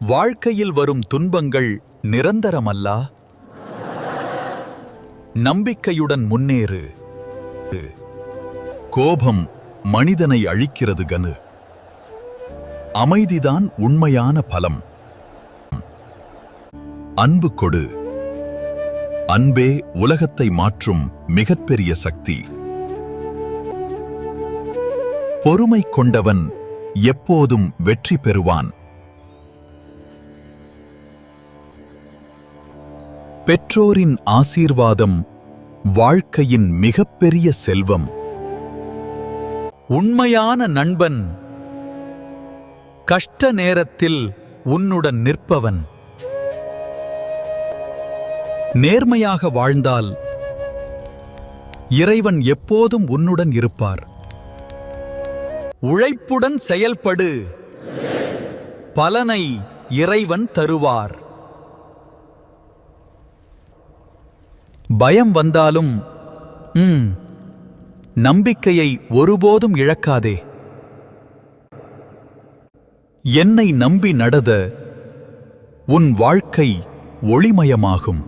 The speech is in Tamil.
வாழ்க்கையில் வரும் துன்பங்கள் நிரந்தரமல்லா. நம்பிக்கையுடன் முன்னேறு. கோபம் மனிதனை அழிக்கிறது கனு. அமைதிதான் உண்மையான பலம். அன்பு கொடு. அன்பே உலகத்தை மாற்றும் மிகப்பெரிய சக்தி. பொறுமை கொண்டவன் எப்போதும் வெற்றி பெறுவான். பெற்றோரின் ஆசீர்வாதம் வாழ்க்கையின் மிகப்பெரிய செல்வம். உண்மையான நண்பன் கஷ்ட நேரத்தில் உன்னுடன் நிற்பவன். நேர்மையாக வாழ்ந்தால் இறைவன் எப்போதும் உன்னுடன் இருப்பார். உழைப்புடன் செயல்படு. பலனை இறைவன் தருவார். பயம் வந்தாலும் நம்பிக்கையை ஒருபோதும் இழக்காதே. என்னை நம்பி நடத உன் வாழ்க்கை ஒளிமயமாகும்.